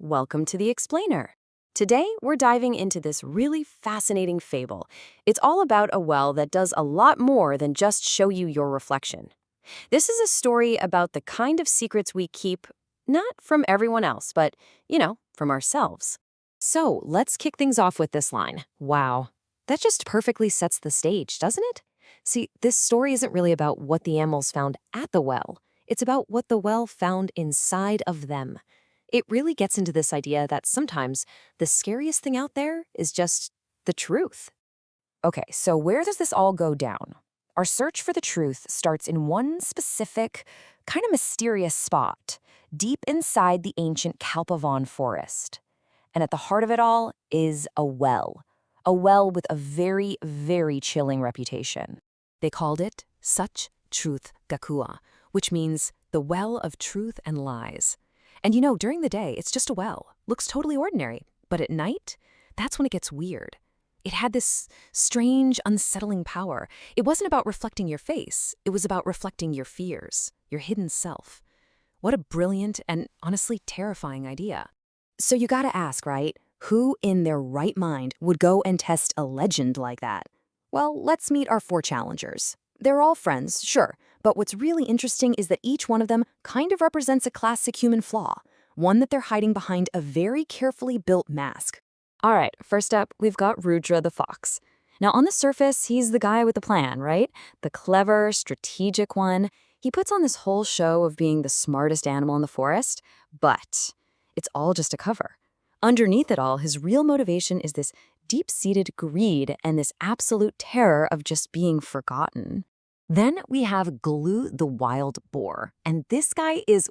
Welcome to the Explainer. Today, we're diving into this really fascinating fable. It's all about a well that does a lot more than just show you your reflection. This is a story about the kind of secrets we keep, not from everyone else, but, from ourselves. So, let's kick things off with this line. Wow. That just perfectly sets the stage, doesn't it? See, this story isn't really about what the animals found at the well. It's about what the well found inside of them. It really gets into this idea that sometimes the scariest thing out there is just the truth. Okay, so where does this all go down? Our search for the truth starts in one specific, kind of mysterious spot, deep inside the ancient Kalpavan Forest. And at the heart of it all is a well with a very, very chilling reputation. They called it Such Truth Gakua, which means the well of truth and lies. And during the day, it's just a well. Looks totally ordinary. But at night, that's when it gets weird. It had this strange, unsettling power. It wasn't about reflecting your face. It was about reflecting your fears, your hidden self. What a brilliant and honestly terrifying idea. So you gotta ask, right? Who in their right mind would go and test a legend like that? Well, let's meet our 4 challengers. They're all friends, sure, but what's really interesting is that each one of them kind of represents a classic human flaw, one that they're hiding behind a very carefully built mask. All right, first up, we've got Rudra the fox. Now, on the surface, he's the guy with the plan, right? The clever, strategic one. He puts on this whole show of being the smartest animal in the forest, but it's all just a cover. Underneath it all, his real motivation is this deep-seated greed and this absolute terror of just being forgotten. Then we have Golu the wild boar, and this guy is,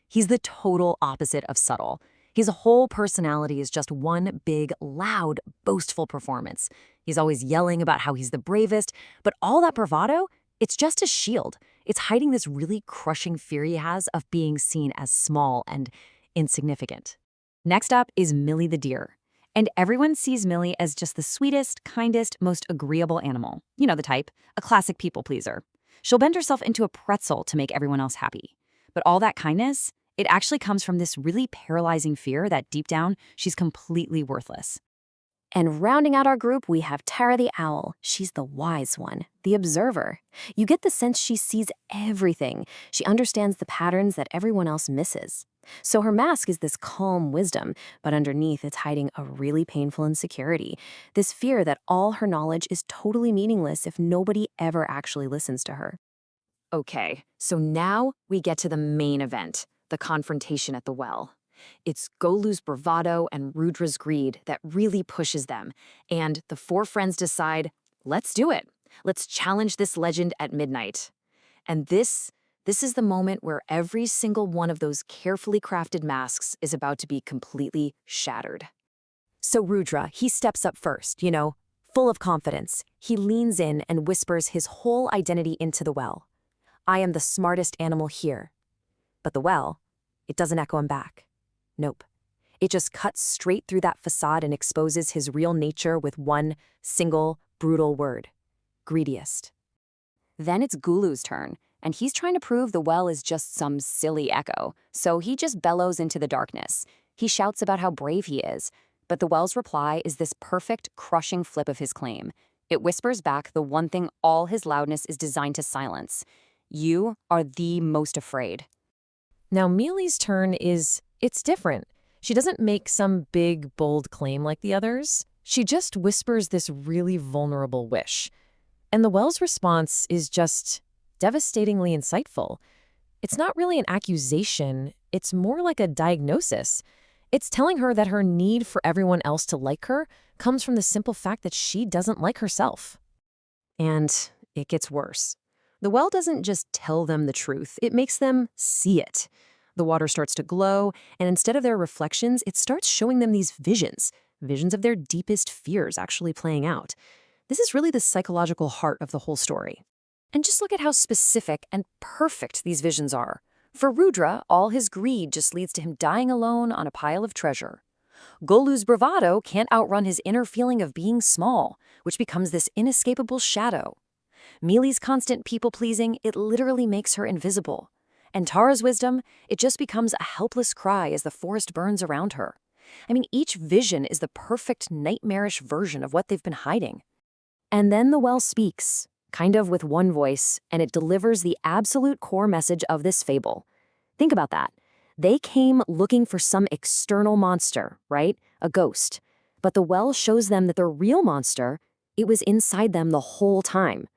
he's the total opposite of subtle. His whole personality is just one big, loud, boastful performance. He's always yelling about how he's the bravest, but all that bravado, it's just a shield. It's hiding this really crushing fear he has of being seen as small and insignificant. Next up is Mili the deer. And everyone sees Mili as just the sweetest, kindest, most agreeable animal. You know the type, a classic people pleaser. She'll bend herself into a pretzel to make everyone else happy. But all that kindness, it actually comes from this really paralyzing fear that deep down, she's completely worthless. And rounding out our group, we have Tara the owl. She's the wise one, the observer. You get the sense she sees everything. She understands the patterns that everyone else misses. So her mask is this calm wisdom, but underneath it's hiding a really painful insecurity, this fear that all her knowledge is totally meaningless if nobody ever actually listens to her. Okay, so now we get to the main event, the confrontation at the well. It's Golu's bravado and Rudra's greed that really pushes them, and the 4 friends decide, let's do it. Let's challenge this legend at midnight. And this is the moment where every single one of those carefully crafted masks is about to be completely shattered. So Rudra, he steps up first, full of confidence. He leans in and whispers his whole identity into the well. I am the smartest animal here. But the well, it doesn't echo him back. Nope. It just cuts straight through that facade and exposes his real nature with one single, brutal word. Greediest. Then it's Gulu's turn, and he's trying to prove the well is just some silly echo, so he just bellows into the darkness. He shouts about how brave he is, but the well's reply is this perfect, crushing flip of his claim. It whispers back the one thing all his loudness is designed to silence. You are the most afraid. Now, Mili's turn it's different. She doesn't make some big, bold claim like the others. She just whispers this really vulnerable wish. And the well's response is just devastatingly insightful. It's not really an accusation. It's more like a diagnosis. It's telling her that her need for everyone else to like her comes from the simple fact that she doesn't like herself. And it gets worse. The well doesn't just tell them the truth. It makes them see it. The water starts to glow, and instead of their reflections, it starts showing them these visions of their deepest fears actually playing out. This is really the psychological heart of the whole story. And just look at how specific and perfect these visions are. For Rudra, all his greed just leads to him dying alone on a pile of treasure. Golu's bravado can't outrun his inner feeling of being small, which becomes this inescapable shadow. Mili's constant people-pleasing, it literally makes her invisible. And Tara's wisdom, it just becomes a helpless cry as the forest burns around her. I mean, each vision is the perfect nightmarish version of what they've been hiding. And then the well speaks, kind of with one voice, and it delivers the absolute core message of this fable. Think about that. They came looking for some external monster, right? A ghost. But the well shows them that the real monster, it was inside them the whole time.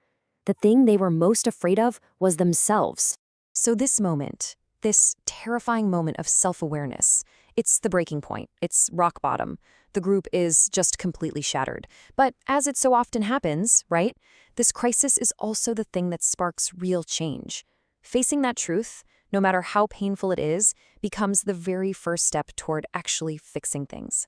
The thing they were most afraid of was themselves. So this moment, this terrifying moment of self-awareness, it's the breaking point. It's rock bottom. The group is just completely shattered. But as it so often happens, right, this crisis is also the thing that sparks real change. Facing that truth, no matter how painful it is, becomes the very first step toward actually fixing things.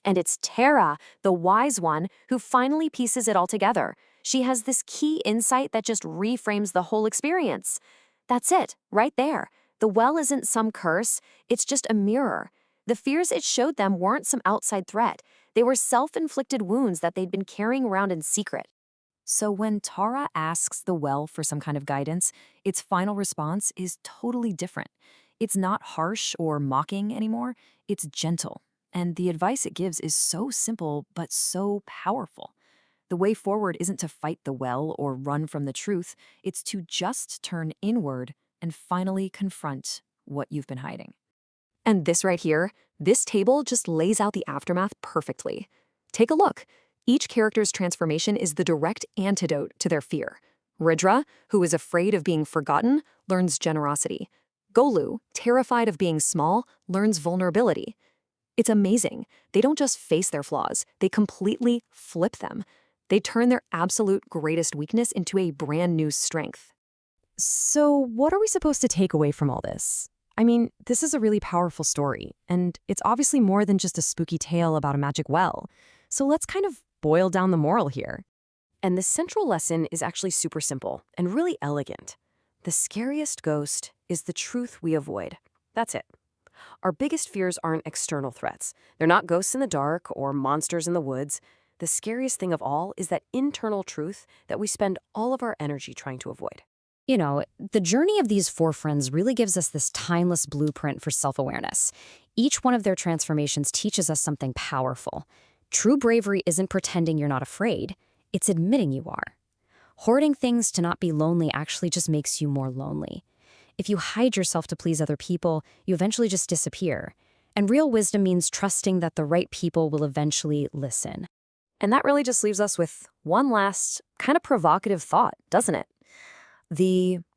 And it's Tara, the wise one, who finally pieces it all together. She has this key insight that just reframes the whole experience. That's it, right there. The well isn't some curse, it's just a mirror. The fears it showed them weren't some outside threat. They were self-inflicted wounds that they'd been carrying around in secret. So when Tara asks the well for some kind of guidance, its final response is totally different. It's not harsh or mocking anymore, it's gentle. And the advice it gives is so simple, but so powerful. The way forward isn't to fight the well or run from the truth, it's to just turn inward and finally confront what you've been hiding. And this right here, this table just lays out the aftermath perfectly. Take a look. Each character's transformation is the direct antidote to their fear. Rudra, who is afraid of being forgotten, learns generosity. Golu, terrified of being small, learns vulnerability. It's amazing. They don't just face their flaws, they completely flip them. They turn their absolute greatest weakness into a brand new strength. So what are we supposed to take away from all this? I mean, this is a really powerful story, and it's obviously more than just a spooky tale about a magic well. So let's kind of boil down the moral here. And the central lesson is actually super simple and really elegant. The scariest ghost is the truth we avoid. That's it. Our biggest fears aren't external threats. They're not ghosts in the dark or monsters in the woods. The scariest thing of all is that internal truth that we spend all of our energy trying to avoid. You know, the journey of these four friends really gives us this timeless blueprint for self-awareness. Each one of their transformations teaches us something powerful. True bravery isn't pretending you're not afraid. It's admitting you are. Hoarding things to not be lonely actually just makes you more lonely. If you hide yourself to please other people, you eventually just disappear. And real wisdom means trusting that the right people will eventually listen. And that really just leaves us with one last kind of provocative thought, doesn't it?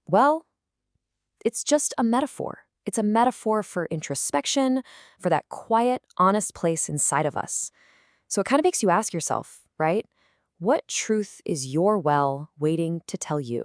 Well, it's just a metaphor. It's a metaphor for introspection, for that quiet, honest place inside of us. So it kind of makes you ask yourself, right? What truth is your well waiting to tell you?